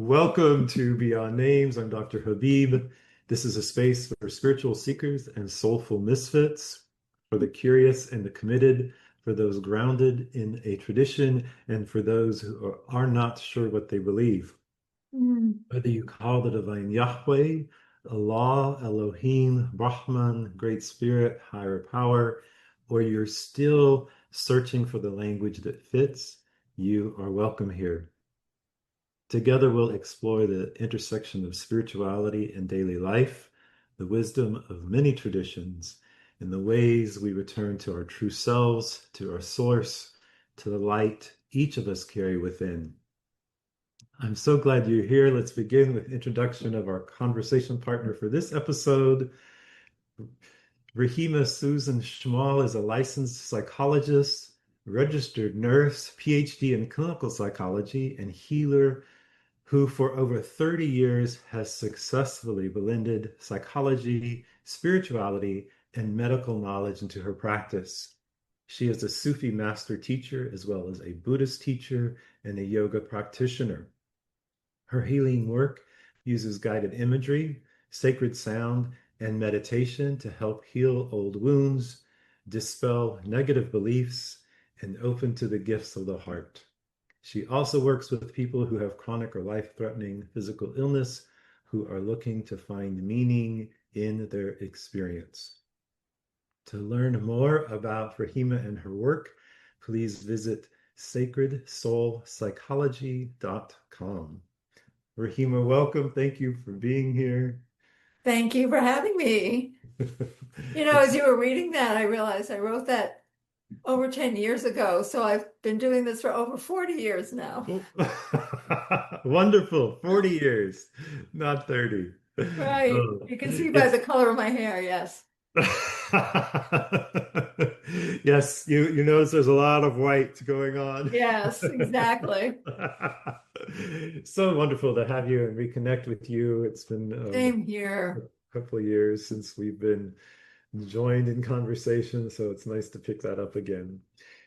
Welcome to Beyond Names. I'm Dr. Habib. This is a space for spiritual seekers and soulful misfits, for the curious and the committed, for those grounded in a tradition, and for those who are not sure what they believe. Mm. Whether you call the divine Yahweh, Allah, Elohim, Brahman, Great Spirit, higher power, or you're still searching for the language that fits, you are welcome here. Together, we'll explore the intersection of spirituality and daily life, the wisdom of many traditions, and the ways we return to our true selves, to our source, to the light each of us carry within. I'm so glad you're here. Let's begin with introduction of our conversation partner for this episode. Rahima Susan Schmall is a licensed psychologist, registered nurse, PhD in clinical psychology, and healer who for over 30 years has successfully blended psychology, spirituality, and medical knowledge into her practice. She is a Sufi master teacher, as well as a Buddhist teacher and a yoga practitioner. Her healing work uses guided imagery, sacred sound, and meditation to help heal old wounds, dispel negative beliefs, and open to the gifts of the heart. She also works with people who have chronic or life-threatening physical illness who are looking to find meaning in their experience. To learn more about Rahima and her work, please visit sacredsoulpsychology.com. Rahima, welcome. Thank you for being here. Thank you for having me. As It's you were reading that, I realized I wrote that over 10 years ago. So I've been doing this for over 40 years now. wonderful. 40 years, not 30. Right. Oh, You can see by it's the color of my hair. Yes. yes, you notice there's a lot of white going on. Yes, exactly. So wonderful to have you and reconnect with you. It's been Same a here. couple of years since we've been joined in conversation, so it's nice to pick that up again.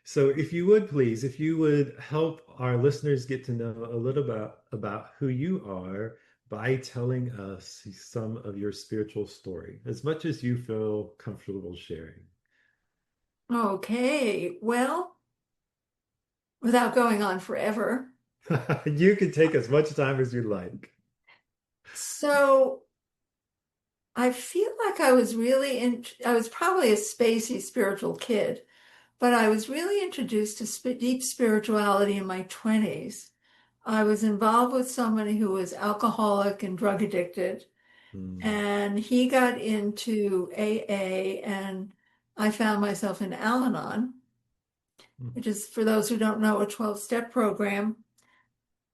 So if you would please, if you would help our listeners get to know a little about who you are by telling us some of your spiritual story, as much as you feel comfortable sharing. Okay. Well, without going on forever. You can take as much time as you like. So I feel like I was probably a spacey spiritual kid. But I was really introduced to deep spirituality in my 20s. I was involved with somebody who was alcoholic and drug addicted, Mm, and he got into AA, and I found myself in Al-Anon, mm, which is, for those who don't know, a 12-step program.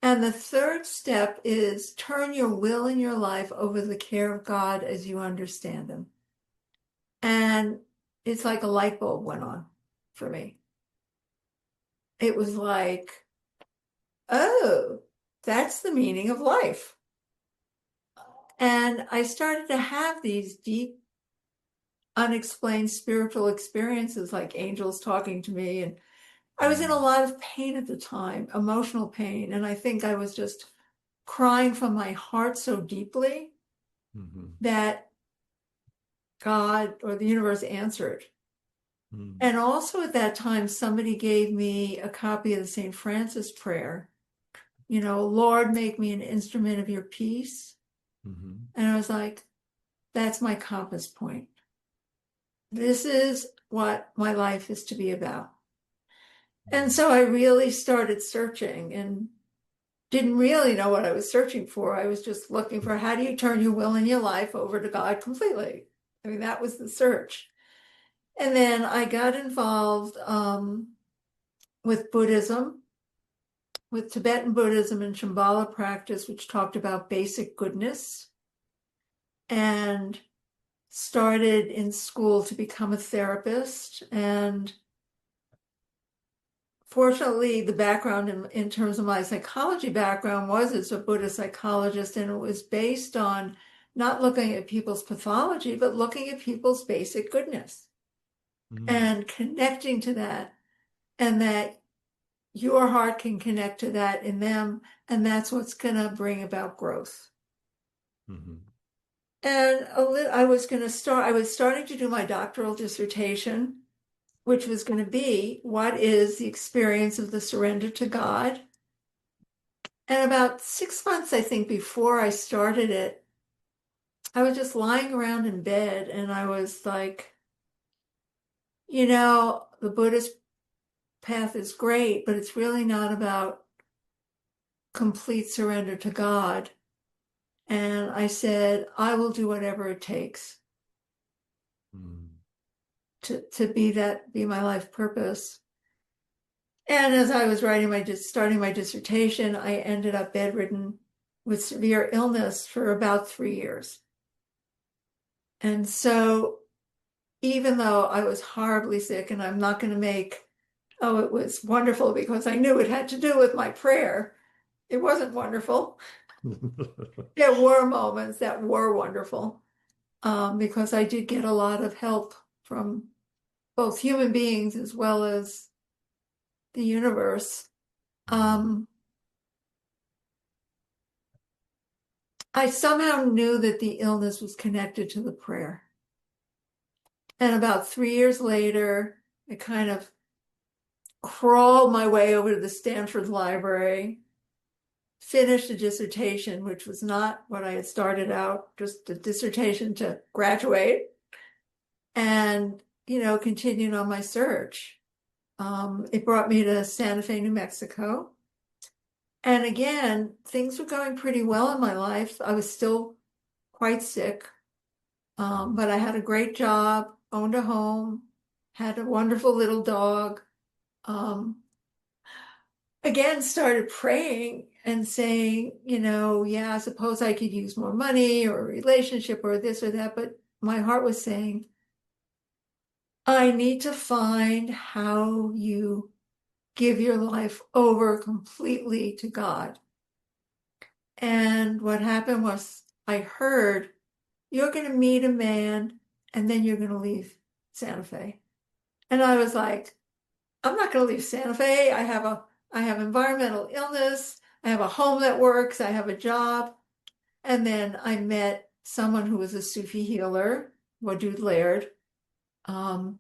And the third step is turn your will and your life over the care of God as you understand Him. And it's like a light bulb went on for me. It was like, oh, that's the meaning of life. And I started to have these deep, unexplained spiritual experiences like angels talking to me. And I was in a mm, lot of pain at the time, emotional pain. And I think I was just crying from my heart so deeply mhm, that God or the universe answered. mm, And also at that time, somebody gave me a copy of the St. Francis prayer, Lord, make me an instrument of your peace. mhm, And I was like, that's my compass point. This is what my life is to be about. And mm, so I really started searching and didn't really know what I was searching for. I was just looking for how do you turn your will and your life over to God completely? I mean, that was the search. And then I got involved with Buddhism, with Tibetan Buddhism and Shambhala practice, which talked about basic goodness, and started in school to become a therapist. And fortunately, the background in terms of my psychology background was as a Buddhist psychologist, and it was based on not looking at people's pathology, but looking at people's basic goodness mm, and connecting to that, and that your heart can connect to that in them, and that's what's going to bring about growth. Mhm. And I was starting to do my doctoral dissertation, which was going to be what is the experience of the surrender to God. And about 6 months, I think, before I started it, I was just lying around in bed and I was like, the Buddhist path is great, but it's really not about complete surrender to God. And I said, I will do whatever it takes Mm. to be my life purpose. And as I was starting my dissertation, I ended up bedridden with severe illness for about 3 years. And so even though I was horribly sick, and I'm not going to make, oh, it was wonderful because I knew it had to do with my prayer. It wasn't wonderful. There were moments that were wonderful, because I did get a lot of help from both human beings as well as the universe. Mhm. I somehow knew that the illness was connected to the prayer. And about 3 years later, I kind of crawled my way over to the Stanford Library, finished a dissertation, which was not what I had started out, just a dissertation to graduate, and, continued on my search. It brought me to Santa Fe, New Mexico. And again, things were going pretty well in my life. I was still quite sick, but I had a great job, owned a home, had a wonderful little dog. Um, again, started praying and saying, yeah, I suppose I could use more money or a relationship or this or that. But my heart was saying, I need to find how you give your life over completely to God. And what happened was I heard, you're going to meet a man and then you're going to leave Santa Fe. And I was like, I'm not going to leave Santa Fe. I have environmental illness. I have a home that works. I have a job. And then I met someone who was a Sufi healer, Wadud Laird, um,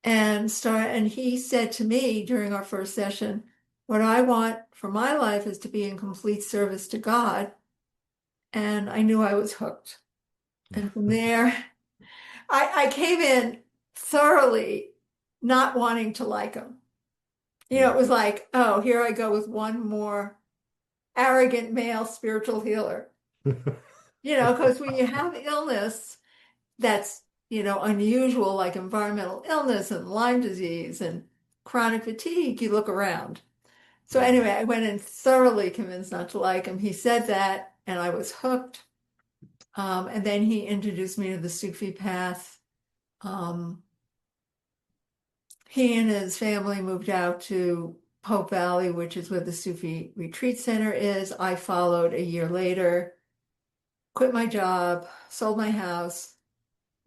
and he said to me during our first session, what I want for my life is to be in complete service to God. And I knew I was hooked. And from there, I came in thoroughly not wanting to like him. It Yeah. was like, oh, here I go with one more arrogant male spiritual healer. Because when you have illness that's, unusual, like environmental illness and Lyme disease and chronic fatigue, you look around. So anyway, Mhm. I went in thoroughly convinced not to like him. He said that, and I was hooked. And then he introduced me to the Sufi path. Um, he and his family moved out to Pope Valley, which is where the Sufi retreat center is. I followed a year later, quit my job, sold my house,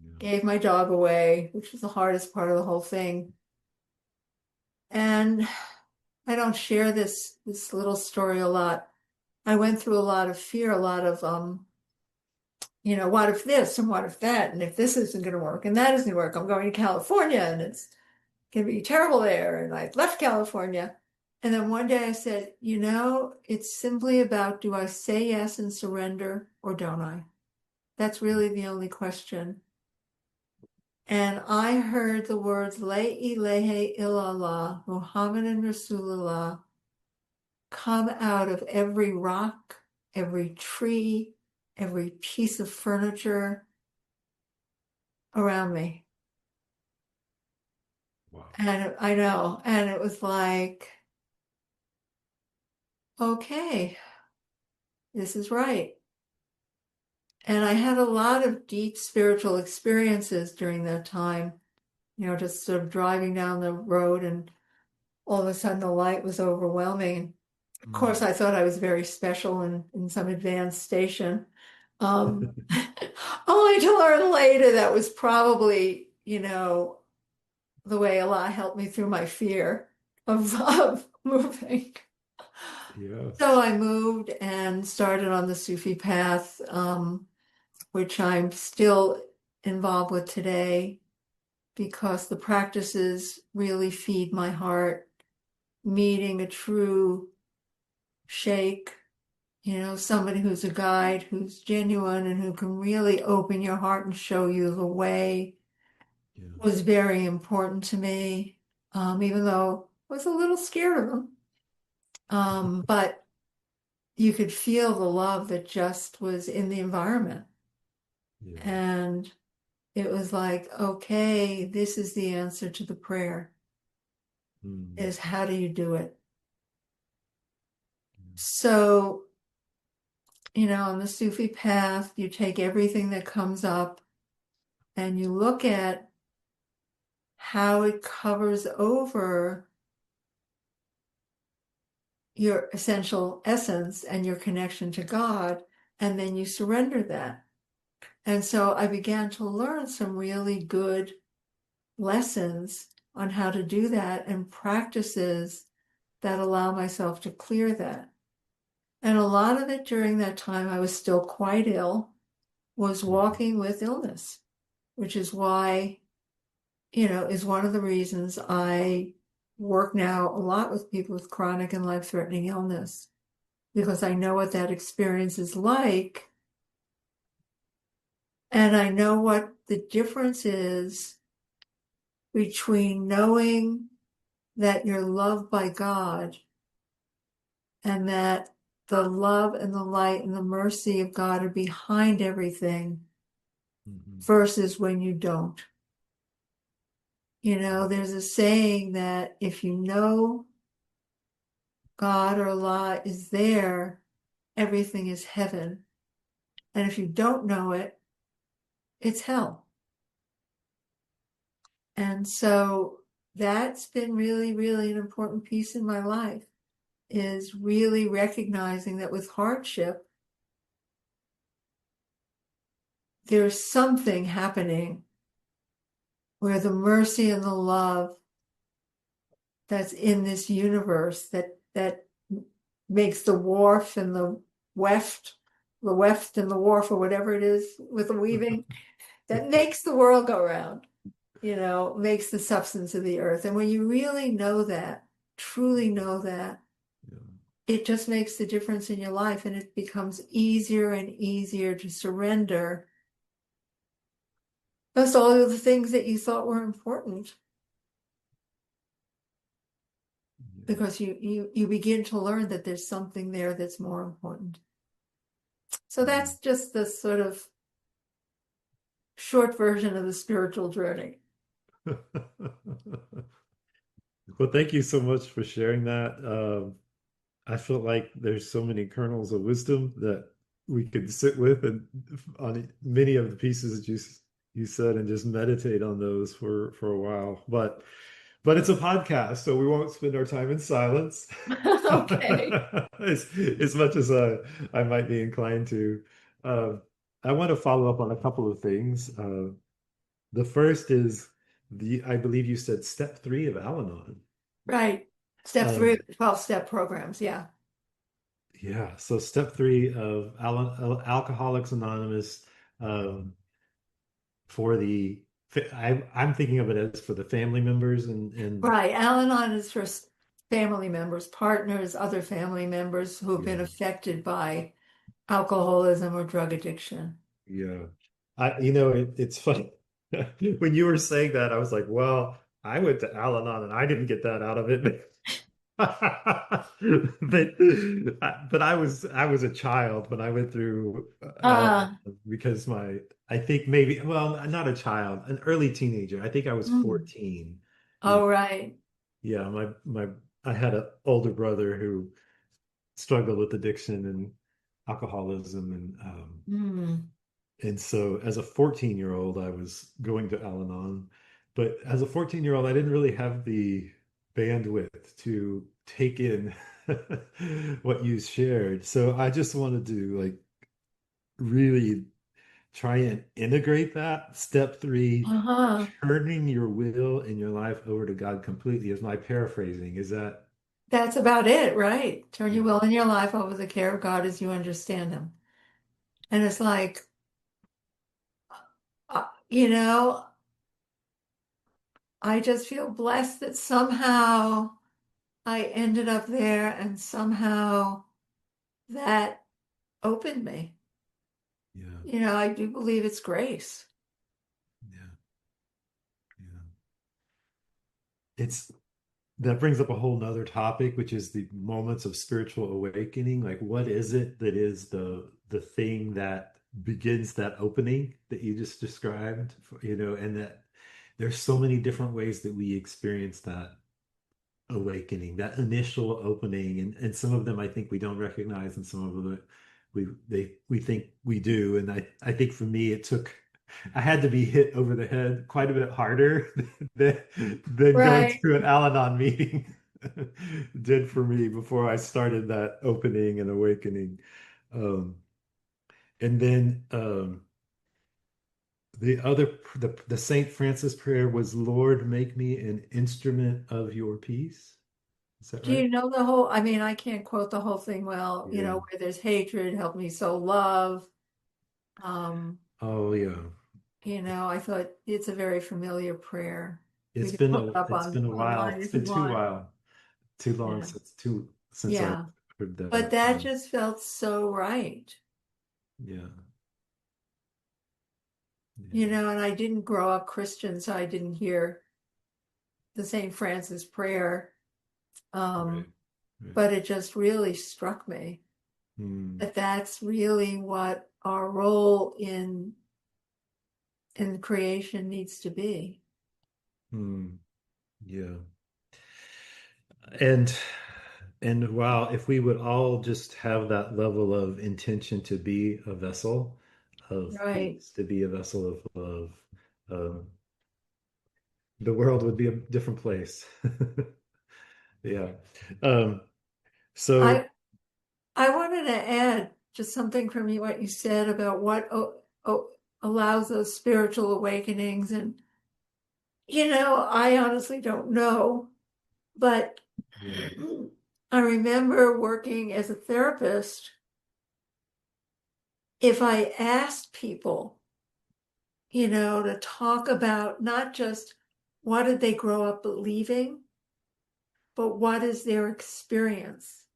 Yeah. gave my dog away, which was the hardest part of the whole thing. And I don't share this little story a lot. I went through a lot of fear, a lot of what if this and what if that, and if this isn't going to work and that isn't going to work, I'm going to California and it's going to be terrible there. And I left California. And then one day I said, it's simply about, do I say yes and surrender or don't I? That's really the only question. And I heard the words La ilaha illallah, Muhammadan Rasulullah, come out of every rock, every tree, every piece of furniture around me. Wow. And I know, and it was like, okay, this is right. And I had a lot of deep spiritual experiences during that time, just sort of driving down the road and all of a sudden the light was overwhelming. Of course, Mm. I thought I was very special in some advanced station. Um, only to learn later that was probably, the way Allah helped me through my fear. of moving. So Yes. I moved and started on the Sufi path, which I'm still involved with today because the practices really feed my heart. Meeting a true sheikh, somebody who's a guide, who's genuine, and who can really open your heart and show you the way Yeah. was very important to me, even though I was a little scared of them. But you could feel the love that just was in the environment. Yeah. And it was like, okay, this is the answer to the prayer, Mm. is how do you do it? So, on the Sufi path, you take everything that comes up and you look at how it covers over your essential essence and your connection to God, and then you surrender that. And so I began to learn some really good lessons on how to do that and practices that allow myself to clear that. And a lot of it during that time, I was still quite ill, was Mhm. walking with illness, which is why, is one of the reasons I work now a lot with people with chronic and life-threatening illness, because I know what that experience is like. And I know what the difference is between knowing that you're loved by God and that the love and the light and the mercy of God are behind everything Mhm. versus when you don't. There's a saying that if you know God or Allah is there, everything is heaven. And if you don't know it, it's hell. And so that's been really, really an important piece in my life, is really recognizing that with hardship, there's something happening where the mercy and the love that's in this universe that makes the wharf and the weft and the wharf, or whatever it is with the weaving, that makes the world go round, makes the substance of the earth. And when you really know that, truly know that, Yeah. it just makes the difference in your life, and it becomes easier and easier to surrender those all of the things that you thought were important, Yeah. because you begin to learn that there's something there that's more important. So Mm. that's just the sort of short version of the spiritual journey. Well, thank you so much for sharing that. I feel like there's so many kernels of wisdom that we could sit with and on many of the pieces that you said and just meditate on those for a while. But it's a podcast, so we won't spend our time in silence Okay. as much as I might be inclined to. Uh, I want to follow up on a couple of things. The first is I believe you said step three of Al-Anon. Right. Step three Um, of the 12-step programs. Yeah. yeah, so step three of Alcoholics Anonymous, um, for I'm thinking of it as for the family members and Right. Al-Anon is for family members, partners, other family members who have been yeah. affected by alcoholism or drug addiction. Yeah. It's funny. When you were saying that, I was like, well, I went to Al-Anon and I didn't get that out of it. But I was a child when I went through Uh, Al-Anon because I think maybe, well, not a child, an early teenager. I think I was mm. 14. Oh, right. Yeah, I had an older brother who struggled with addiction and alcoholism Mm. and so as a 14-year-old, I was going to Al-Anon, but as a 14-year-old, I didn't really have the bandwidth to take in what you shared. So I just wanted to like really try and integrate that. Step three, Uh-huh. turning your will and your life over to God completely is my paraphrasing. Is that? That's about it, right? Turn your Yeah. will and your life over the care of God as you understand Him. And it's like, you know, I just feel blessed that somehow I ended up there and somehow that opened me. Yeah. I do believe it's grace. Yeah. Yeah. It's that brings up a whole nother topic, which is the moments of spiritual awakening. Like, what is it that is the thing that begins that opening that you just described? And that there's so many different ways that we experience that awakening, that initial opening, and some of them I think we don't recognize, and some of them we think we do. And I think for me I had to be hit over the head quite a bit harder than going Right. to an Al-Anon meeting did for me before I started that opening and awakening. Um, and then the Saint Francis prayer was, Lord, make me an instrument of your peace. Is that Do right? you know the whole, I mean, I can't quote the whole thing well, Yeah. where there's hatred, help me sow love. Um, Oh yeah. I thought it's a very familiar prayer. We It's can been put a it up it's been a while. online It's if you been too want. while. Too long Yeah. since I Yeah. heard But that. that just felt so right. Yeah. Yeah. And I didn't grow up Christian, so I didn't hear the St. Francis prayer. Right. Um, Right. but it just really struck me Hmm. that that's really what our role in creation needs to be. Hmm. Yeah. And and wow, if we would all just have that level of intention to be a vessel of Right. peace, to be a vessel of love, um, the world would be a different place. Yeah. Um, so I I wanted to add just something from you, what you said about what allows those spiritual awakenings. And, I honestly don't know, but yeah. I remember working as a therapist. If I asked people, to talk about not just what did they grow up believing, but what is their experience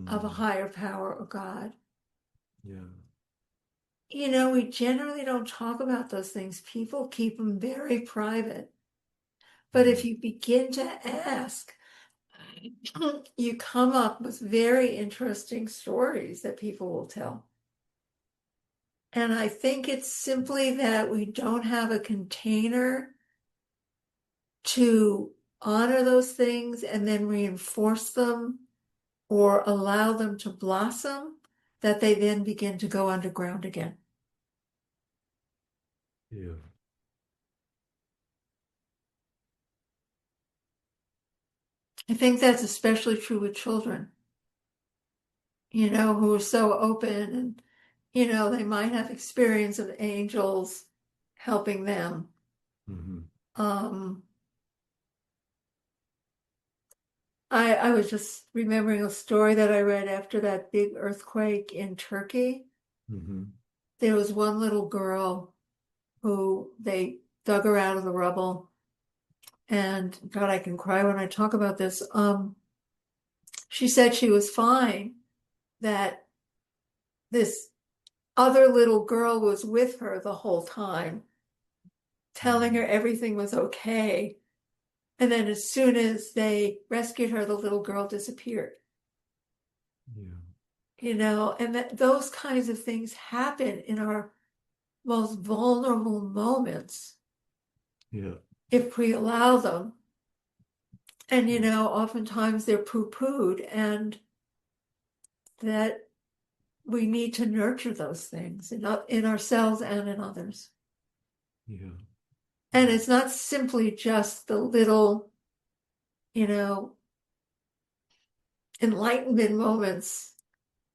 of a Hmm. higher power or God. Yeah. We generally don't talk about those things. People keep them very private. But if Hmm. you begin to ask, you come up with very interesting stories that people will tell. And I think it's simply that we don't have a container to honor those things and then reinforce them or allow them to blossom, that they then begin to go underground again. Yeah. I think that's especially true with children, who are so open and, they might have experience of angels helping them. Hmm. Um, I was just remembering a story that I read after that big earthquake in Turkey. Hmm. There was one little girl who they dug her out of the rubble. And God, I can cry when I talk about this. She said she was fine, that this other little girl was with her the whole time, telling her everything was okay. And then as soon as they rescued her, the little girl disappeared. Yeah. And that those kinds of things happen in our most vulnerable moments Yeah. if we allow them. And, Yeah. oftentimes they're poo-pooed, and that we need to nurture those things in ourselves and in others. Yeah. And Yeah. it's not simply just the little, you know, enlightenment moments.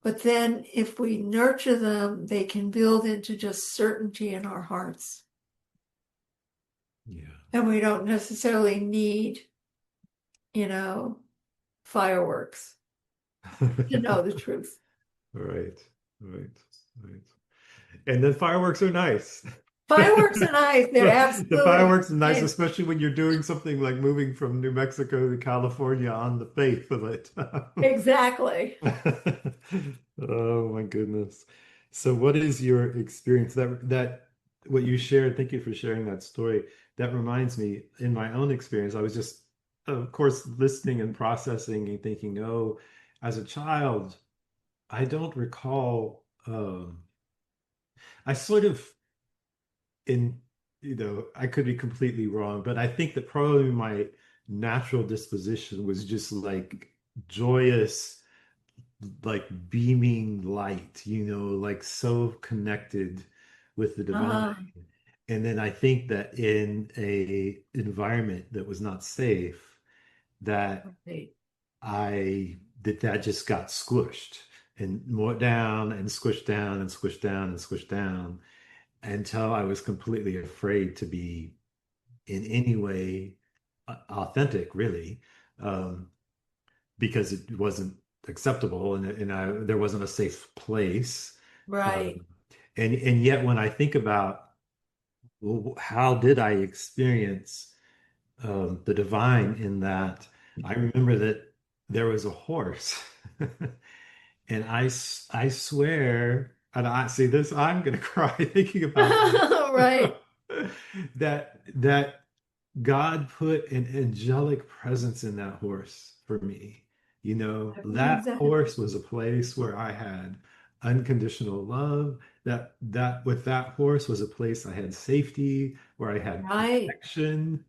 But then if we nurture them, they can build into just certainty in our hearts. Yeah. And we don't necessarily need, you know, fireworks to know the truth. Right, right, right. And then fireworks are nice. Fireworks are nice. They're The absolutely fireworks are nice, nice. especially when you're doing something like moving from New Mexico to California on the faith of it. Exactly. Oh my goodness. So what is your experience that what you shared? Thank you for sharing that story. That reminds me, in my own experience, I was just, of course, listening and processing and thinking, oh, as a child, I don't recall, I sort of in, I could be completely wrong, but I think that probably my natural disposition was just like joyous, like beaming light, like so connected with the divine. Uh-huh. And then I think that in a environment that was not safe, that Right. that just got squished and more down and squished down and squished down and squished down until I was completely afraid to be in any way authentic, really, um, because it wasn't acceptable and there wasn't a safe place. Right. Um, and yet, when I think about, well, how did I experience the divine in that, I remember that there was a horse. And I swear, and I see this, I'm gonna cry thinking about Right. that God put an angelic presence in that horse for me. I believe That that. horse was a place where I had unconditional love. That with that horse was a place I had safety, where I had Right. protection,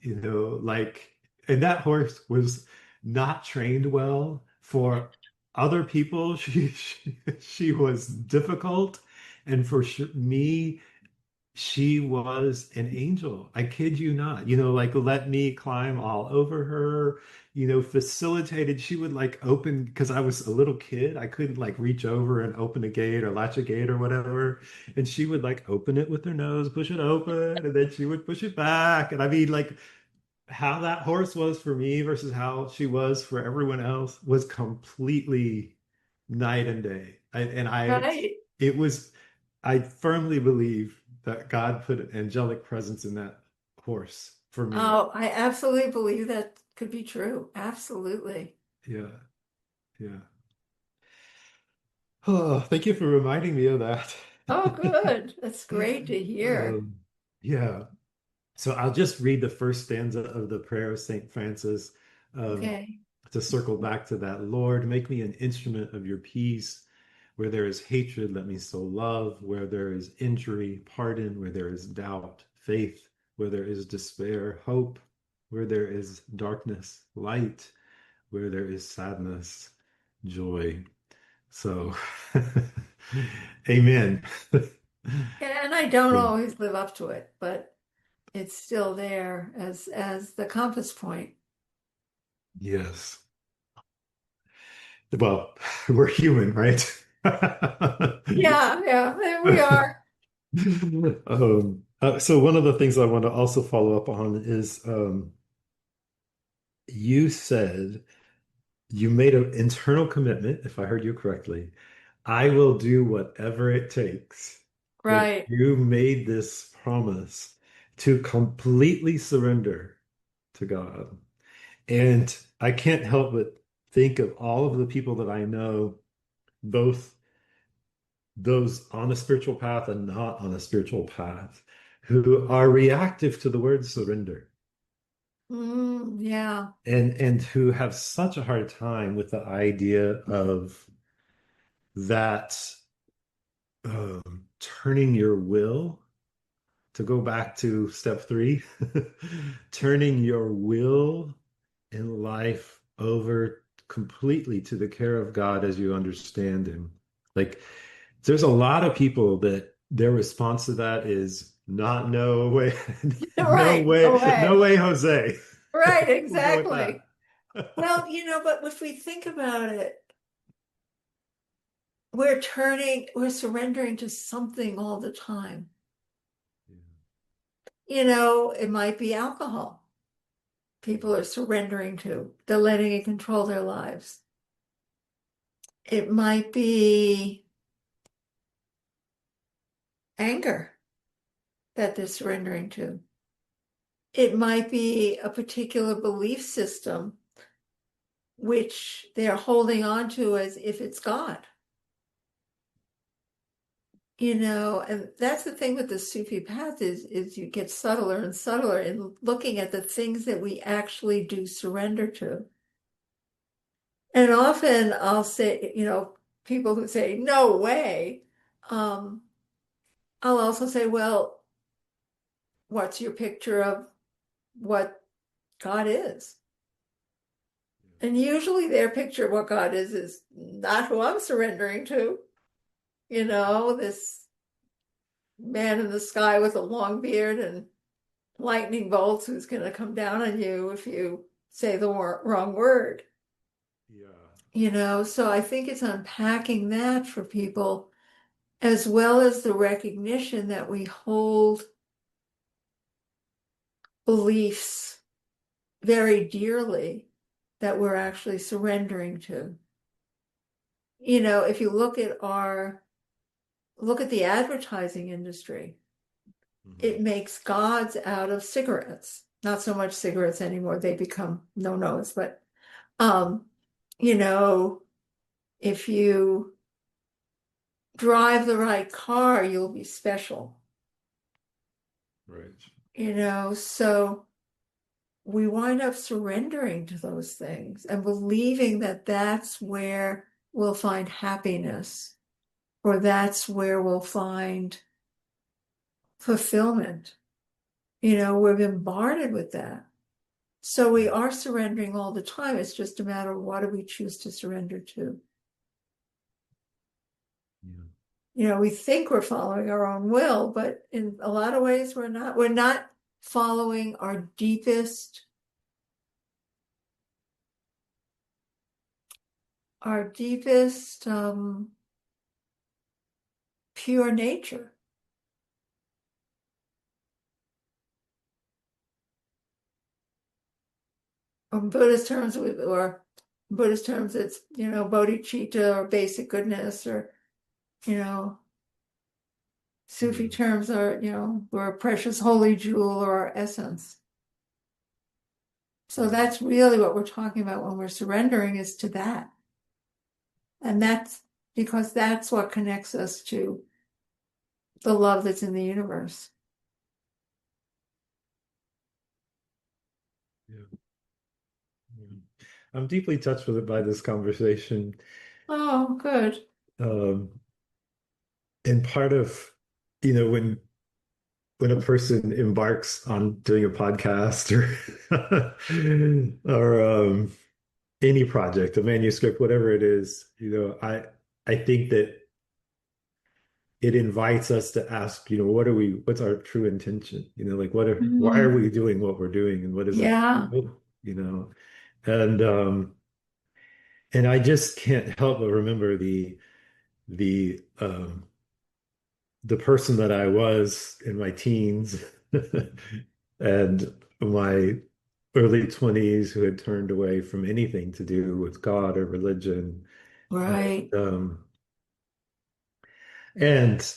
like, and that horse was not trained well for other people. She was difficult, and for me, she was an angel. I kid you not. Like let me climb all over her, facilitated. She would like open, because I was a little kid. I couldn't like reach over and open a gate or latch a gate or whatever. And she would like open it with her nose, push it open, and then she would push it back. And I mean, like how that horse was for me versus how she was for everyone else was completely night and day. Right. It was, I firmly believe that God put an angelic presence in that horse for me. Oh, I absolutely believe that could be true. Absolutely. Yeah, yeah. Oh, thank you for reminding me of that. Oh, good. That's great to hear. Um, yeah. So I'll just read the first stanza of the prayer of St. Francis, um, Okay. to circle back to that. Lord, make me an instrument of your peace. Where there is hatred, let me sow love. Where there is injury, pardon. Where there is doubt, faith. Where there is despair, hope. Where there is darkness, light. Where there is sadness, joy. So, amen. And I don't Yeah. always live up to it, but it's still there as the compass point. Yes. Well, we're human, right? Yeah, yeah, there we are. So one of the things I want to also follow up on is, you said you made an internal commitment, if I heard you correctly. I will do whatever it takes. Like Right. you made this promise to completely surrender to God. And I can't help but think of all of the people that I know, both those on a spiritual path and not on a spiritual path, who are reactive to the word surrender, Yeah. and who have such a hard time with the idea of that, turning your will, to go back to step three, turning your will in life over completely to the care of God as you understand Him. Like, there's a lot of people that their response to that is not, no way, Right. No no way. way, Jose. Right, We'll go with exactly. that. Well, but if we think about it, we're surrendering to something all the time. Yeah. It might be alcohol. People are surrendering to. They're letting it control their lives. It might be anger that they're surrendering to. It might be a particular belief system which they're holding on to as if it's God. And that's the thing with the Sufi path is you get subtler and subtler in looking at the things that we actually do surrender to. And often I'll say, people who say, no way, um, I'll also say, well, what's your picture of what God is? And usually their picture of what God is not who I'm surrendering to. This man in the sky with a long beard and lightning bolts who's going to come down on you if you say the wrong word. Yeah. So I think it's unpacking that for people, as well as the recognition that we hold beliefs very dearly that we're actually surrendering to. If you look at the advertising industry, Mhm. it makes gods out of cigarettes. Not so much cigarettes anymore. They become no-nos, but you know, if you drive the right car, you'll be special. Right. So we wind up surrendering to those things and believing that that's where we'll find happiness or that's where we'll find fulfillment. We're bombarded with that. So we are surrendering all the time. It's just a matter of what do we choose to surrender to. Yeah. We think we're following our own will, but in a lot of ways we're not. We're not following our deepest pure nature. In Buddhist terms, it's bodhicitta or basic goodness, or you know Sufi Yeah. terms are we're a precious holy jewel or our essence. So Yeah. that's really what we're talking about when we're surrendering is to that. And that's because that's what connects us to the love that's in the universe. Yeah. Yeah. I'm deeply touched with it by this conversation. Oh, good. Um, and part of, when a person embarks on doing a podcast or or any project, a manuscript, whatever it is, I think that it invites us to ask, what's our true intention? Like why are Mm, we doing what we're doing and what is it? yeah. You know, and I just can't help but remember the the person that I was in my teens and my early 20s who had turned away from anything to do with God or religion. Right. And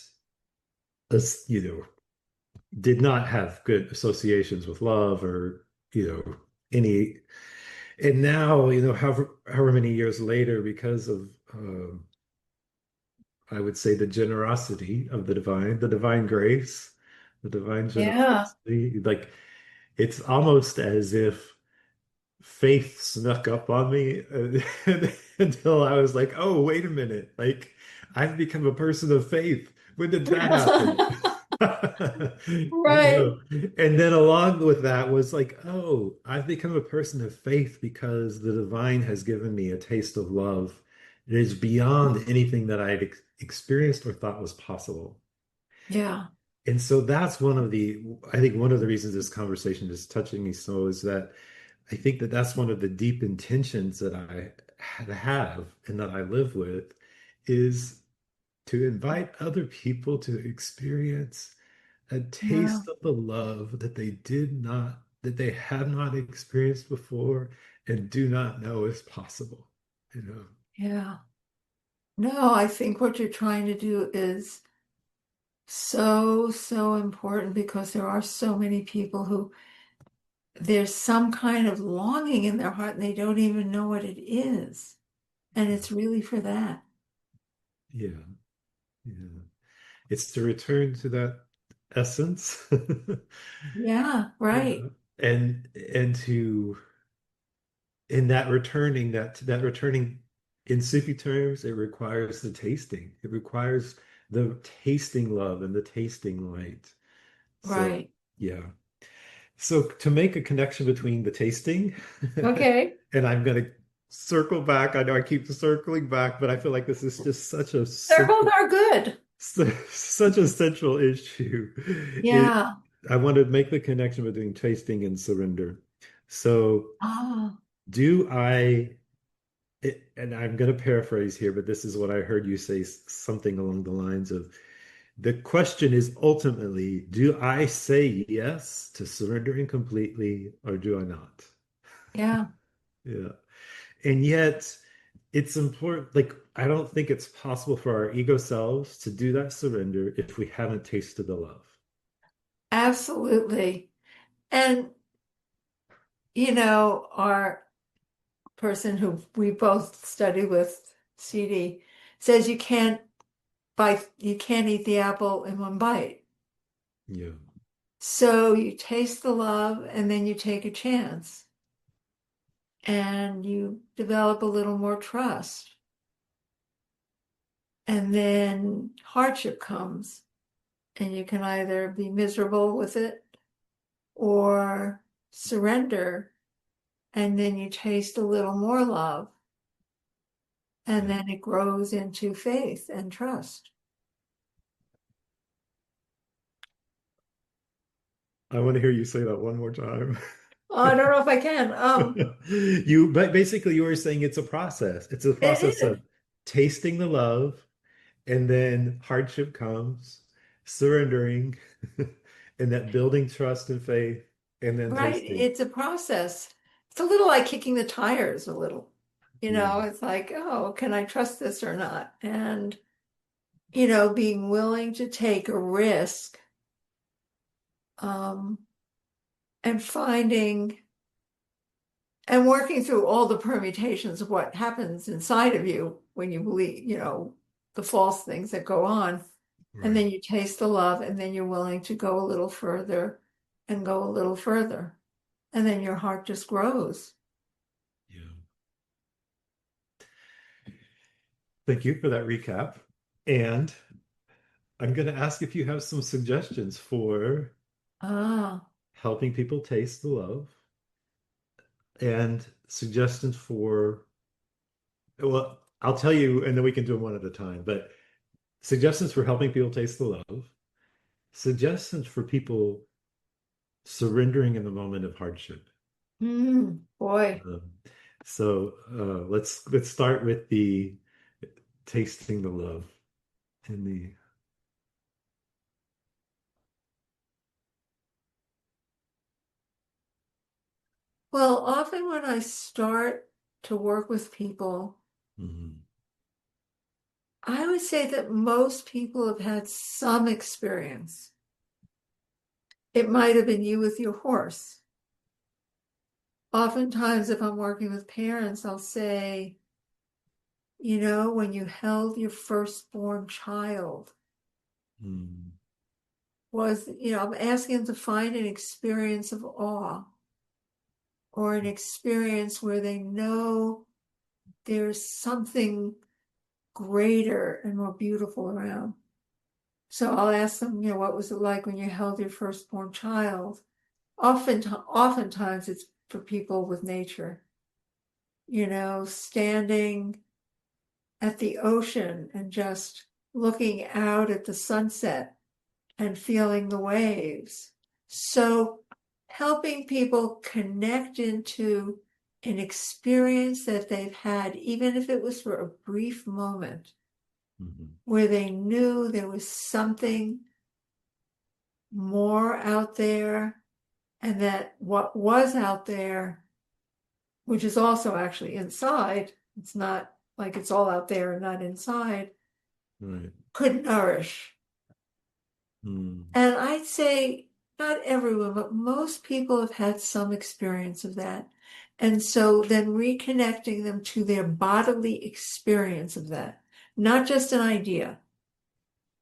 did not have good associations with love or, any. And now, however many years later, because of, I would say, the generosity of the divine grace, the divine Yeah. generosity, like it's almost as if faith snuck up on me until I was like, oh, wait a minute. Like, I've become a person of faith. When did that happen? Right. And then along with that was like, oh, I've become a person of faith because the divine has given me a taste of love. It is beyond anything that I'd experienced or thought was possible. Yeah. And so I think one of the reasons this conversation is touching me so is that I think that that's one of the deep intentions that I have and that I live with is to invite other people to experience a Yeah. taste of the love that they have not experienced before and do not know is possible, you know. Yeah. No, I think what you're trying to do is so, so important because there are so many people who there's some kind of longing in their heart and they don't even know what it is. And Yeah, it's really for that. yeah, yeah. It's to return to that essence. Yeah, Yeah. right. And to in that returning that returning in Sufi terms, it requires the tasting. It requires the tasting love and the tasting light. So Right. yeah. So to make a connection between the tasting, Okay. and I'm going to circle back. I know I keep circling back, but I feel like this is just such a Circles central, are good. such a central issue. It, Yeah. I want to make the connection between tasting and surrender. So Ah, do I, and I'm going to paraphrase here, but this is what I heard you say, something along the lines of, the question is ultimately, do I say yes to surrendering completely or do I not? yeah. Yeah. And yet, it's important. Like, I don't think it's possible for our ego selves to do that surrender if we haven't tasted the love. Absolutely. And, our person who we both study with, CD, says you can't eat the apple in one bite. Yeah. So you taste the love and then you take a chance and you develop a little more trust. And then hardship comes and you can either be miserable with it or surrender and then you taste a little more love and Yeah. then it grows into faith and trust. I want to hear you say that one more time. Oh, I don't know if I can. But basically you were saying it's a process. It's a It process is of tasting the love, and then hardship comes, surrendering, and that building trust and faith, and then right. tasting. It's a process. It's a little like kicking the tires a little. Yeah. It's like, oh, can I trust this or not? And, being willing to take a risk, um, and finding and working through all the permutations of what happens inside of you when you believe, the false things that go on. And Right. then you taste the love, and then you're willing to go a little further and go a little further. And then your heart just grows. Yeah. Thank you for that recap. And I'm going to ask if you have some suggestions for Ah, helping people taste the love and suggestions for, well, I'll tell you, and then we can do them one at a time, but suggestions for helping people taste the love, suggestions for people surrendering in the moment of hardship. boy. Um, let's start with the tasting the love in the Well, often when I start to work with people, mhm, I would say that most people have had some experience. It might have been you with your horse. Oftentimes, if I'm working with parents, I'll say, when you held your firstborn child, mm, I'm asking them to find an experience of awe or an experience where they know there's something greater and more beautiful around. So I'll ask them, what was it like when you held your firstborn child? Oftentimes it's for people with nature, standing at the ocean and just looking out at the sunset and feeling the waves. So helping people connect into an experience that they've had, even if it was for a brief moment, Mhm. where they knew there was something more out there, and that what was out there, which is also actually inside, it's not like it's all out there and not inside, Right. could nourish. Mm. And I'd say not everyone, but most people have had some experience of that. And so then reconnecting them to their bodily experience of that, not just an idea,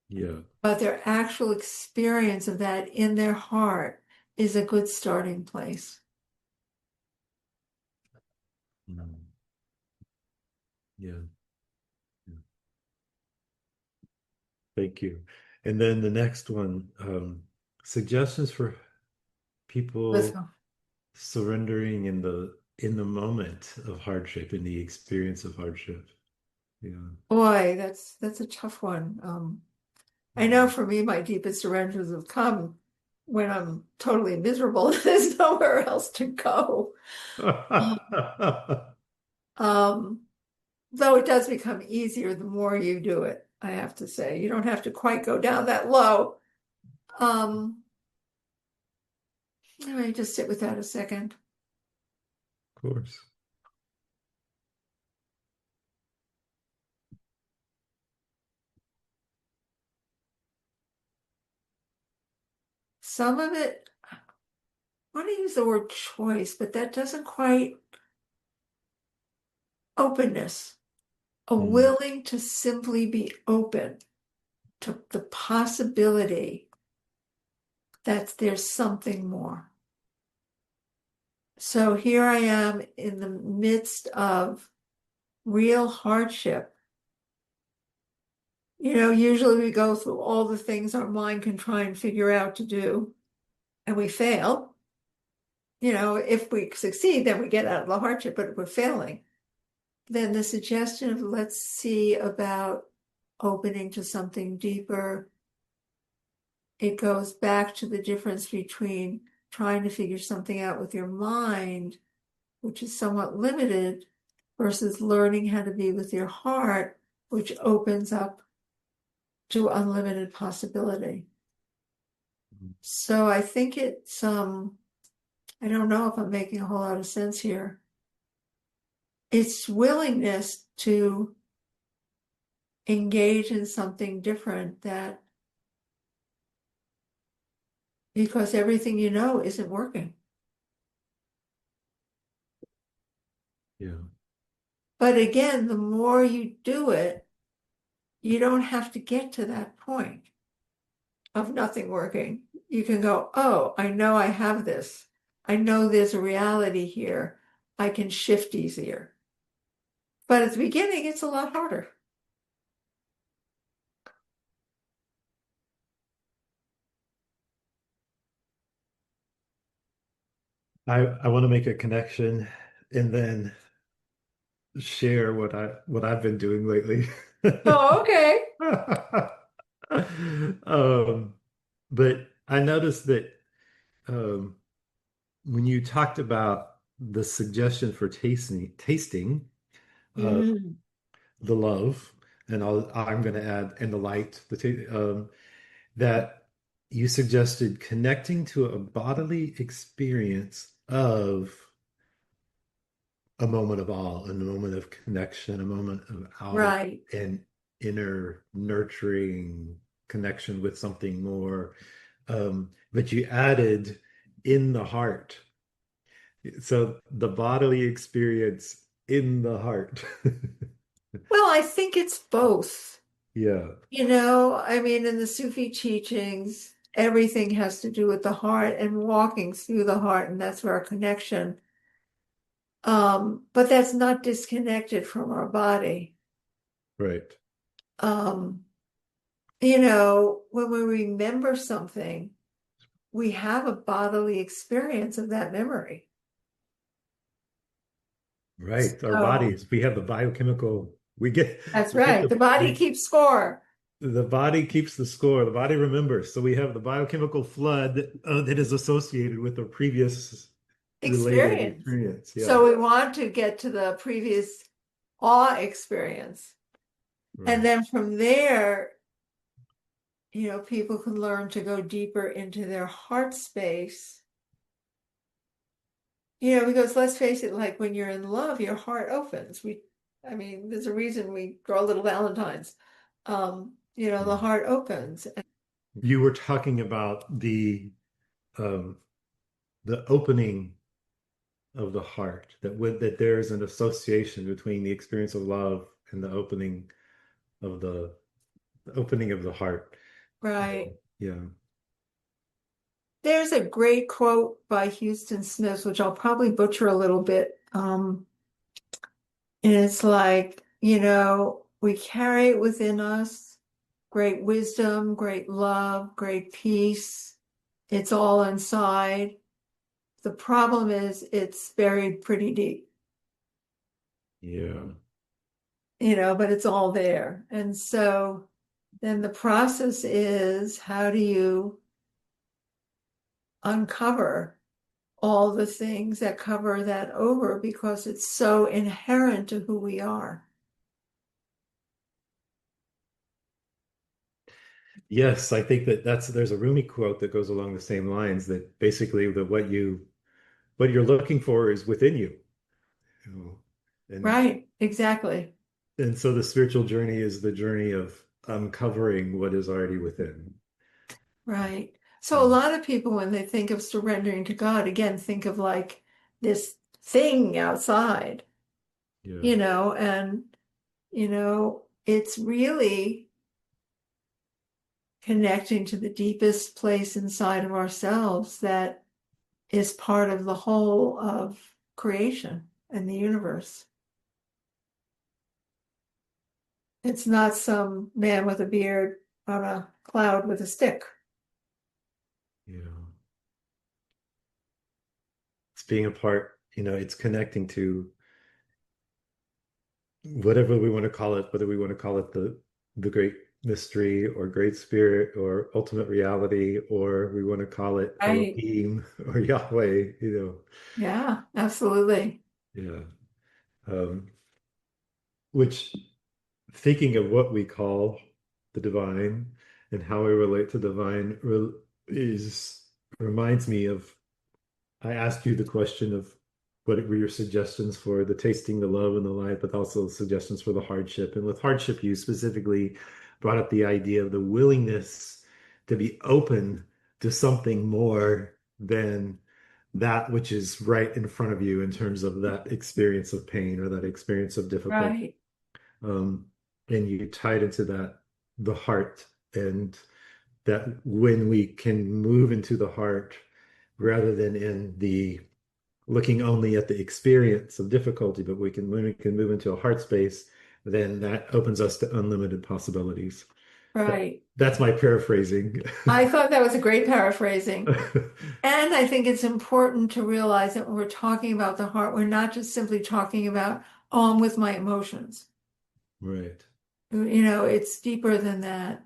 Yeah. but their actual experience of that in their heart is a good starting place. Mm. Yeah. Yeah. Thank you. And then the next one, suggestions for With, people surrendering in the moment of hardship, in the experience of hardship. Yeah. boy, that's a tough one. I know for me, my deepest surrenders have come when I'm totally miserable and there's nowhere else to go. Um, though it does become easier the more you do it, I have to say. You don't have to quite go down that low. Um, Let me just sit with that a second. Of course. Some of it, I want to use the word choice, but that doesn't quite openness, a Mm. willing to simply be open to the possibility that there's something more. So here I am in the midst of real hardship. Usually we go through all the things our mind can try and figure out to do, and we fail. If we succeed, then we get out of the hardship, but if we're failing, then the suggestion of let's see about opening to something deeper, it goes back to the difference between trying to figure something out with your mind, which is somewhat limited, versus learning how to be with your heart, which opens up to unlimited possibility. So I think I don't know if I'm making a whole lot of sense here. It's willingness to engage in something different because everything you know isn't working. Yeah. But again, the more you do it, you don't have to get to that point of nothing working. You can go, oh, I know I have this. I know there's a reality here. I can shift easier. But at the beginning, it's a lot harder. I want to make a connection and then share what I've been doing lately. Oh, okay. Um, but I noticed that um, when you talked about the suggestion for tasting uh, Mm, the love, and I'm going to add and the light, that you suggested connecting to a bodily experience of a moment of awe, a moment of connection, a moment of out right. and inner nurturing connection with something more. But you added in the heart. So the bodily experience in the heart. Well, I think it's both. Yeah, I mean, in the Sufi teachings, everything has to do with the heart and walking through the heart, and that's where our connection. But that's not disconnected from our body. right. Um, when we remember something, we have a bodily experience of that memory. Right. Our So bodies, we have the biochemical, that's we get right. The body keeps score. the body keeps the score. The body remembers. So we have the biochemical flood that is associated with the previous related Experience. experience. Yeah. So we want to get to the previous awe experience. And Right. then from there, people can learn to go deeper into their heart space. Because let's face it, like when you're in love, your heart opens. I mean, there's a reason we draw little Valentines. The Yeah. heart opens. You were talking about um, the opening of the heart, that there is an association between the experience of love and the opening of the heart. Right. Yeah. There's a great quote by Houston Smith, which I'll probably butcher a little bit. And it's like, we carry it within us, great wisdom, great love, great peace. It's all inside. The problem is it's buried pretty deep, Yeah. but it's all there. And so then the process is, how do you uncover all the things that cover that over, because it's so inherent to who we are. Yes, I think there's a Rumi quote that goes along the same lines, that basically what you're looking for is within you. You know? And Right, exactly. and so the spiritual journey is the journey of uncovering what is already within. Right. So a Mm. lot of people, when they think of surrendering to God, again, think of like this thing outside, Yeah. and, it's really connecting to the deepest place inside of ourselves that is part of the whole of creation and the universe. It's not some man with a beard on a cloud with a stick. Yeah. It's being a part, it's connecting to whatever we want to call it, whether we want to call it the great mystery or great spirit or ultimate reality, or we want to call it Right. Elohim or Yahweh, Yeah, absolutely. yeah. Um, which thinking of what we call the divine and how we relate to divine is reminds me of I asked you the question of what were your suggestions for the tasting the love and the light, but also suggestions for the hardship. And with hardship, you specifically brought up the idea of the willingness to be open to something more than that which is right in front of you in terms of that experience of pain or that experience of difficulty. Right. Um, and you tied into that the heart, and that when we can move into the heart rather than in the looking only at the experience of difficulty, but when we can move into a heart space, then that opens us to unlimited possibilities. Right. That's my paraphrasing. I thought that was a great paraphrasing. And I think it's important to realize that when we're talking about the heart, we're not just simply talking about, oh, I'm with my emotions. Right. It's deeper than that.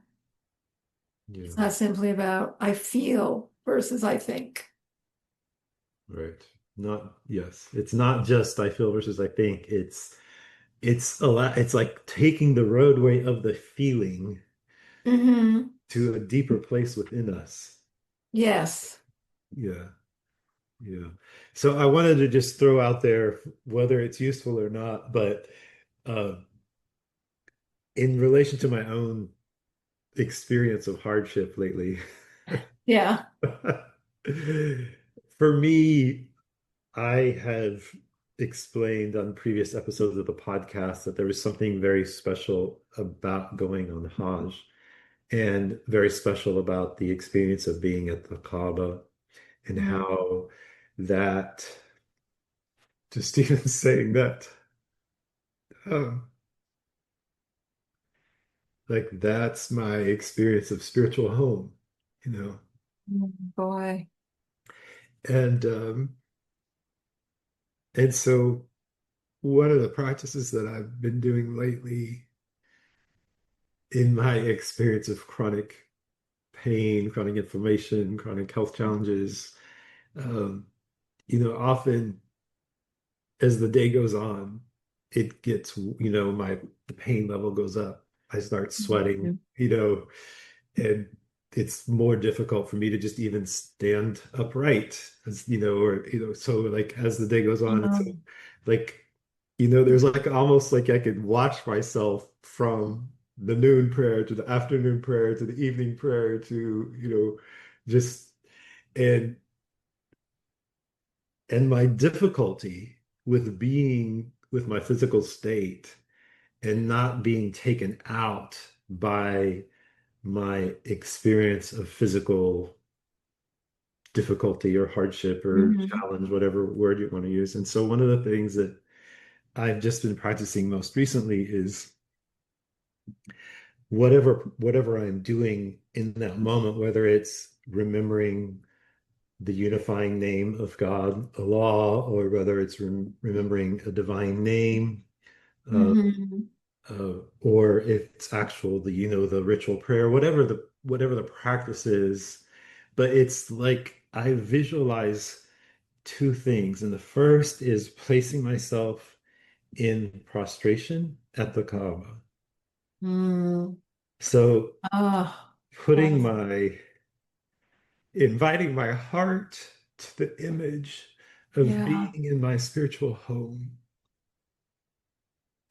Yeah. It's not simply about I feel versus I think. Right. Not, yes. It's not just I feel versus I think. It's a lot. It's like taking the roadway of the feeling Hmm. to a deeper place within us. Yes. Yeah. Yeah. So I wanted to just throw out there, whether it's useful or not, but uh, in relation to my own experience of hardship lately, Yeah. for me, I have explained on previous episodes of the podcast that there was something very special about going on Hajj and very special about the experience of being at the Kaaba and Mm. how that, just even saying that, oh, like that's my experience of spiritual home, you know. Boy. And and so one of the practices that I've been doing lately in my experience of chronic pain, chronic inflammation, chronic health challenges, um, often as the day goes on, it gets, my the pain level goes up. I start sweating, Mhm. and it's more difficult for me to just even stand upright, as or so like as the day goes on, so Um, like there's like almost like I could watch myself from the noon prayer to the afternoon prayer to the evening prayer to just and my difficulty with being with my physical state and not being taken out by my experience of physical difficulty or hardship or mhm. challenge, whatever word you want to use. And so one of the things that I've just been practicing most recently is whatever I'm doing in that moment, whether it's remembering the unifying name of God, Allah, or whether it's remembering a divine name, uh, Mhm. or if it's actual the ritual prayer, whatever the practice is. But it's like I visualize two things, and the first is placing myself in prostration at the Kaaba. Mm. So Oh, putting wow. my inviting my heart to the image of Yeah. being in my spiritual home.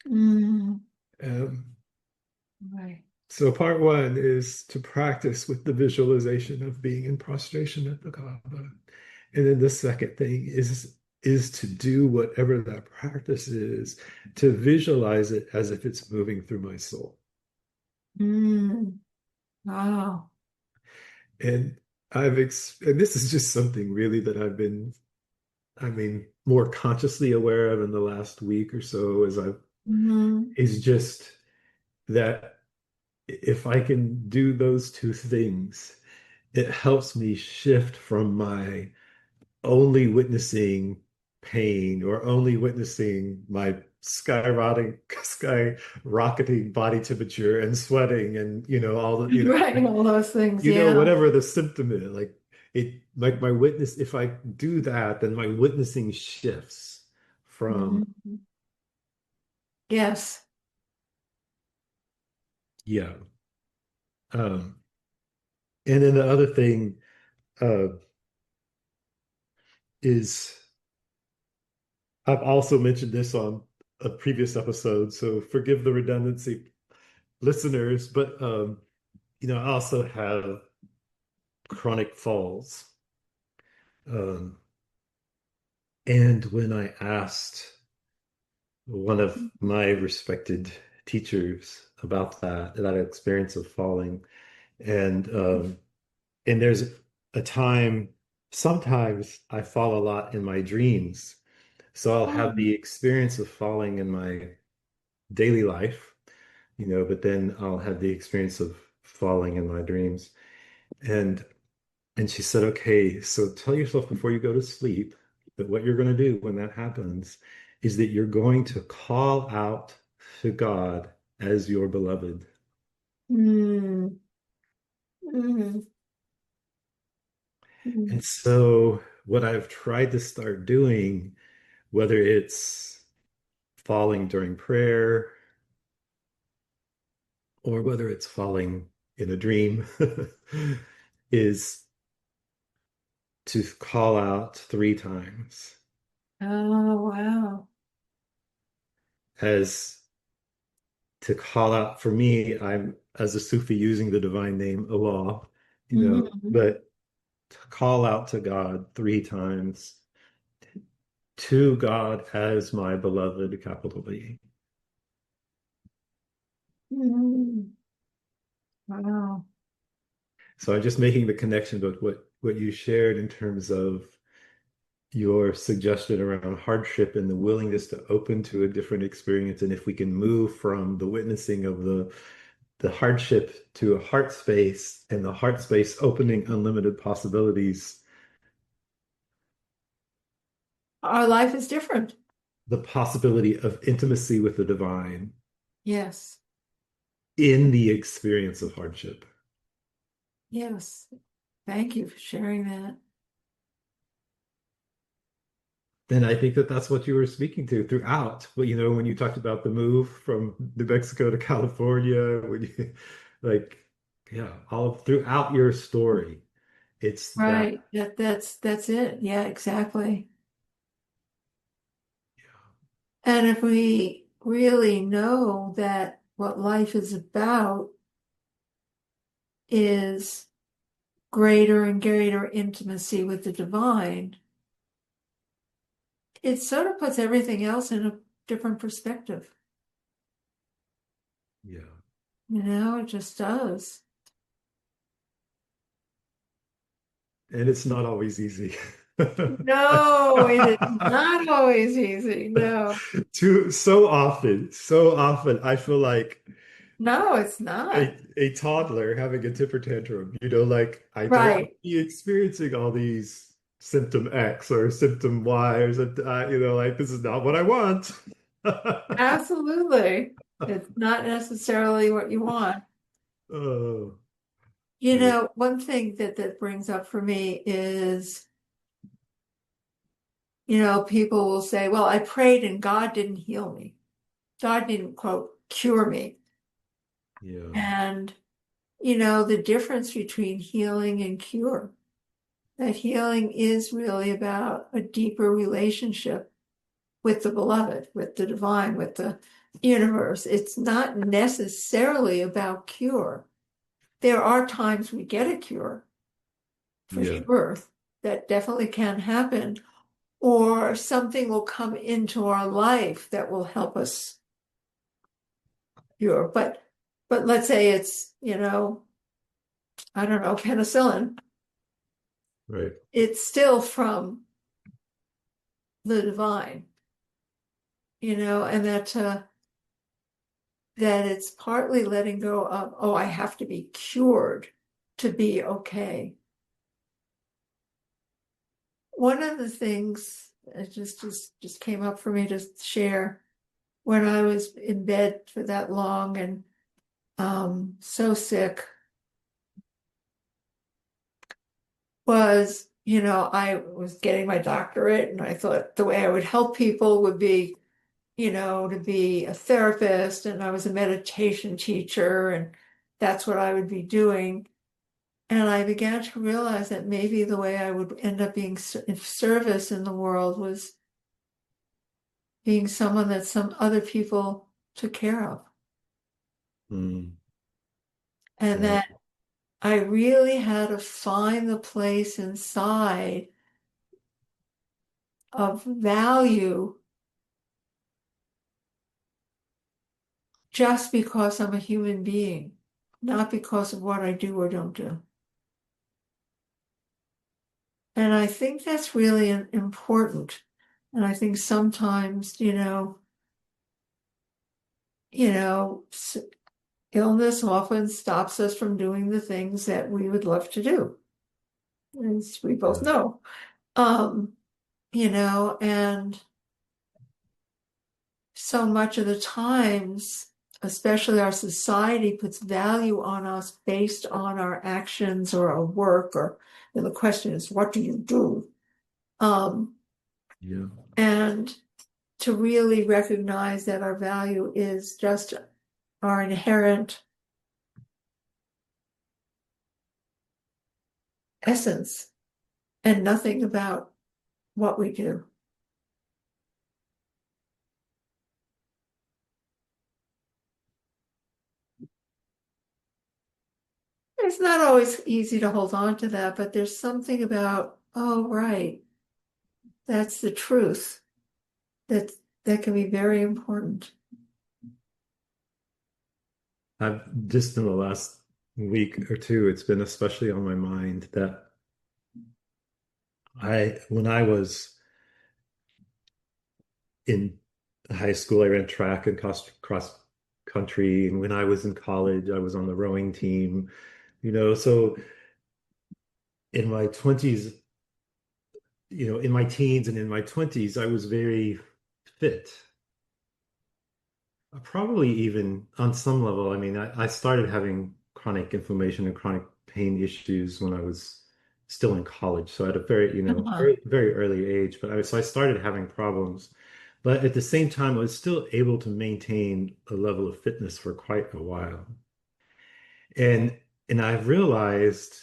Mm. Um, Right. so part one is to practice with the visualization of being in prostration at the Kaaba. And then the second thing is to do whatever that practice is, to visualize it as if it's moving through my soul. Mm. Wow. And and this is just something really that I've been, I mean, more consciously aware of in the last week or so, Mhm. is just that if I can do those two things, it helps me shift from my only witnessing pain or only witnessing my skyrocketing body temperature and sweating and all the Right. All those things. Yeah. whatever the symptom is, like it, like my witness, if I do that, then my witnessing shifts from, Mhm. Yes. yeah. um and then the other thing uh is, I've also mentioned this on a previous episode, so forgive the redundancy, listeners, but I also have chronic falls. Um, and when I asked one of my respected teachers about that experience of falling, and there's a time, sometimes I fall a lot in my dreams. So I'll have the Oh. experience of falling in my daily life, but then I'll have the experience of falling in my dreams. And she said, okay, so tell yourself before you go to sleep that what you're going to do when that happens is that you're going to call out to God as your beloved. Mm. Mm. And Mm. so what I've tried to start doing, whether it's falling during prayer or whether it's falling in a dream, is to call out 3 times Oh, wow. as to call out. For me, I'm as a Sufi using the divine name Allah, Mhm. but to call out to God 3 times, to God as my beloved, capital B. Mhm. Wow. So I'm just making the connection with what you shared in terms of your suggestion around hardship and the willingness to open to a different experience. And if we can move from the witnessing of the hardship to a heart space, and the heart space opening unlimited possibilities, Our life is different. the possibility of intimacy with the divine Yes. in the experience of hardship. Yes. Thank you for sharing that. And I think that that's what you were speaking to throughout. Well, when you talked about the move from New Mexico to California, when you like, yeah, all throughout your story, it's that. Right. That's it. Yeah, exactly. And if we really know that what life is about is greater and greater intimacy with the divine, it sort of puts everything else in a different perspective. Yeah. It just does. And it's not always easy. No, it is not always easy. No, So often, I feel like no, it's not. a toddler having a temper tantrum. Like I don't want Right. to be experiencing all these symptom X or symptom Y or something. Like this is not what I want. Absolutely. It's not necessarily what you want. Oh, right. One thing that brings up for me is, people will say, well, I prayed and God didn't heal me. God didn't, quote, cure me. Yeah, And, the difference between healing and cure, that healing is really about a deeper relationship with the beloved, with the divine, with the universe. It's not necessarily about cure. There are times we get a cure, for yeah, sure. That definitely can happen. Or something will come into our life that will help us cure. But let's say it's, I don't know, penicillin. right. It's still from the divine, and that it's partly letting go of, oh, I have to be cured to be okay. One of the things that just came up for me to share when I was in bed for that long and so sick was, I was getting my doctorate and I thought the way I would help people would be, to be a therapist, and I was a meditation teacher and that's what I would be doing. And I began to realize that maybe the way I would end up being of service in the world was being someone that some other people took care of. Mm, And wow. that I really had to find the place inside of value just because I'm a human being, not because of what I do or don't do. And I think that's really important. And I think sometimes, you know, illness often stops us from doing the things that we would love to do, as we both Yeah, know. Um, and so much of the times, especially our society puts value on us based on our actions or our work, or the question is, what do you do? Um, yeah, and to really recognize that our value is just our inherent essence and nothing about what we do. It's not always easy to hold on to that, but there's something about, oh, right, that's the truth that that can be very important. I've just in the last week or two, it's been especially on my mind that when I was in high school, I ran track and cross country. And when I was in college, I was on the rowing team, so in my 20s, in my teens and in my 20s, I was very fit. Probably even on some level. I mean, I started having chronic inflammation and chronic pain issues when I was still in college, so at a very, Uh-huh. very, very early age. So I started having problems, but at the same time, I was still able to maintain a level of fitness for quite a while. And I've realized,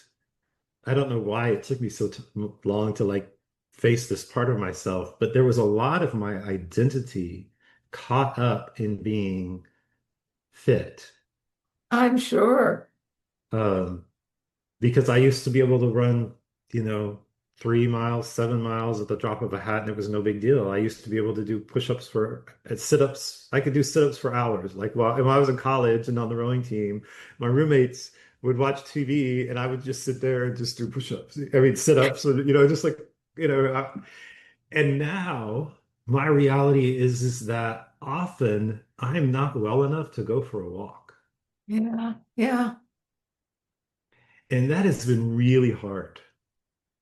I don't know why it took me so t long to like face this part of myself, but there was a lot of my identity caught up in being fit. I'm sure. Um, because I used to be able to run, you know, 3 miles, 7 miles at the drop of a hat, and it was no big deal. I used to be able to do push-ups sit-ups. I could do sit-ups for hours. Like when I was in college and on the rowing team, my roommates would watch TV and I would just sit there and just do push-ups. I mean, sit-ups, and, just like, you know, I- and now my reality is that often I'm not well enough to go for a walk. Yeah, yeah. And that has been really hard.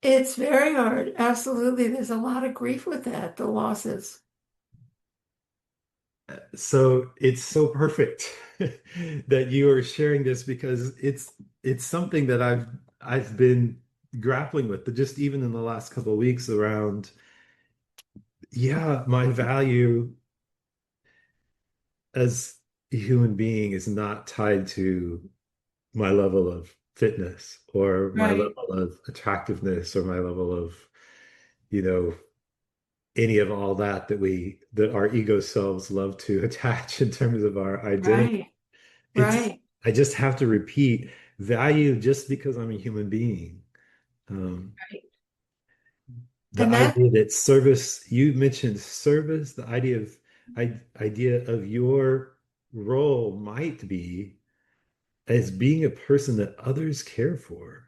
It's very hard. Absolutely. There's a lot of grief with that, the losses. So it's so perfect that you are sharing this because it's something that I've been grappling with, but just even in the last couple of weeks around, yeah, my value as a human being is not tied to my level of fitness or my Right, level of attractiveness or my level of, you know, any of all that our ego selves love to attach in terms of our identity. right, It's right, I just have to repeat value just because I'm a human being. Um, right. the And that, idea that service, you mentioned service, the idea of your role might be as being a person that others care for.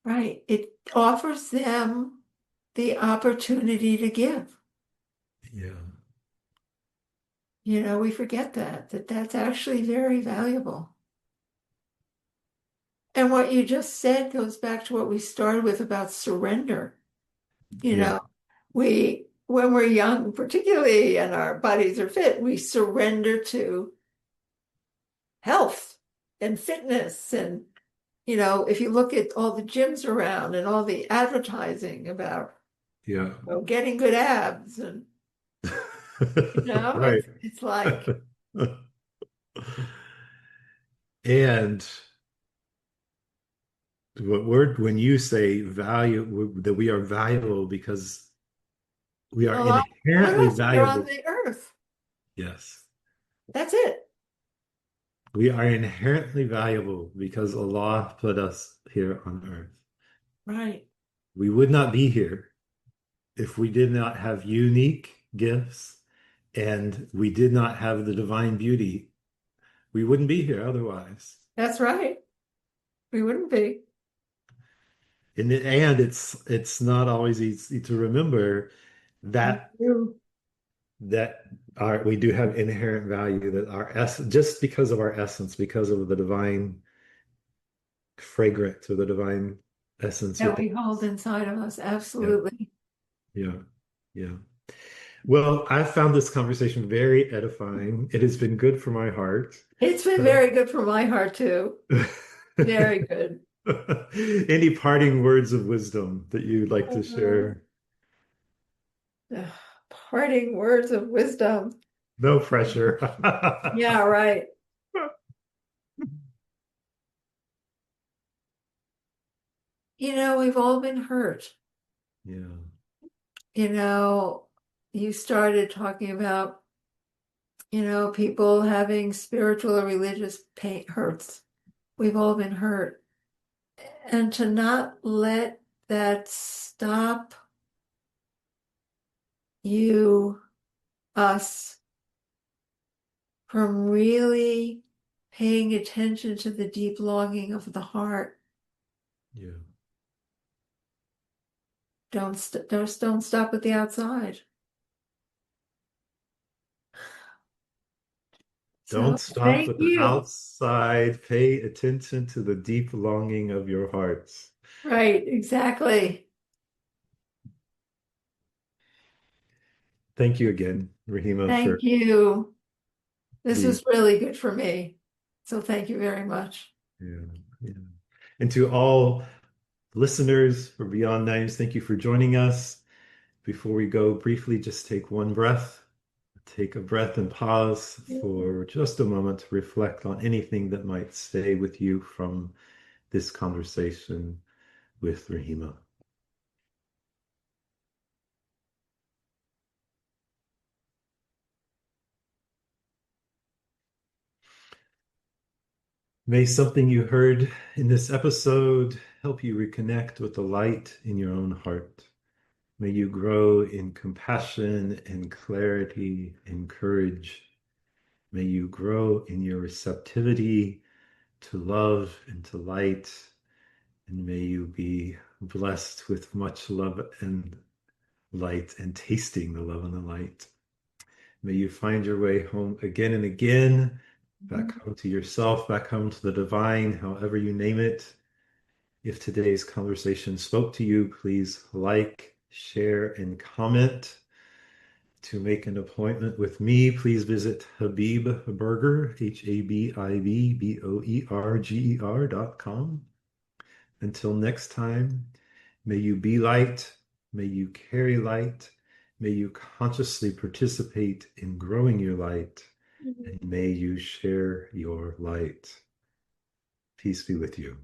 right, it offers them the opportunity to give. Yeah, We forget that that's actually very valuable. And what you just said goes back to what we started with about surrender. You yeah, know, when we're young, particularly and our bodies are fit, we surrender to health and fitness. And, if you look at all the gyms around and all the advertising about, yeah. getting good abs and, Right. it's like, And when you say value, that we are valuable because we are Allah put inherently us here on valuable. the earth. Yes. That's it. We are inherently valuable because Allah put us here on earth. Right. We would not be here if we did not have unique gifts and we did not have the divine beauty. We wouldn't be here otherwise. That's right. We wouldn't be. And it's not always easy to remember Thank that you. that we do have inherent value, that our essence, just because of our essence, because of the divine fragrance or the divine essence That within we hold us. inside of us. Yeah, Absolutely. yeah, yeah. Well, I found this conversation very edifying. It has been good for my heart. It's been So, very good for my heart too. Very good. any parting words of wisdom that you'd like to Um, share? ugh, Parting words of wisdom. No pressure. Yeah, right. We've all been hurt. Yeah, You know, you started talking about, people having spiritual or religious pain hurts. We've all been hurt. And to not let that stop you, us, from really paying attention to the deep longing of the heart. yeah. Don't stop at the outside. So Don't stop thank with the you. outside. Pay attention to the deep longing of your hearts. Right, exactly. Thank you again, Rahima, for Thank you. This the was really good for me. So thank you very much. yeah, yeah. And to all Listeners for Beyond Names, thank you for joining us. Before we go, briefly just take one breath. Take a breath and pause for just a moment to reflect on anything that might stay with you from this conversation with Rahima. May something you heard in this episode help you reconnect with the light in your own heart. May you grow in compassion and clarity and courage. May you grow in your receptivity to love and to light. And may you be blessed with much love and light and tasting the love and the light. May you find your way home again and again, back home to yourself, back home to the divine, however you name it. If today's conversation spoke to you, please like, share, and comment. To make an appointment with me, please visit Habib Burger, HABIBBOERGER.com. Until next time, may you be light, may you carry light, may you consciously participate in growing your light, and may you share your light. Peace be with you.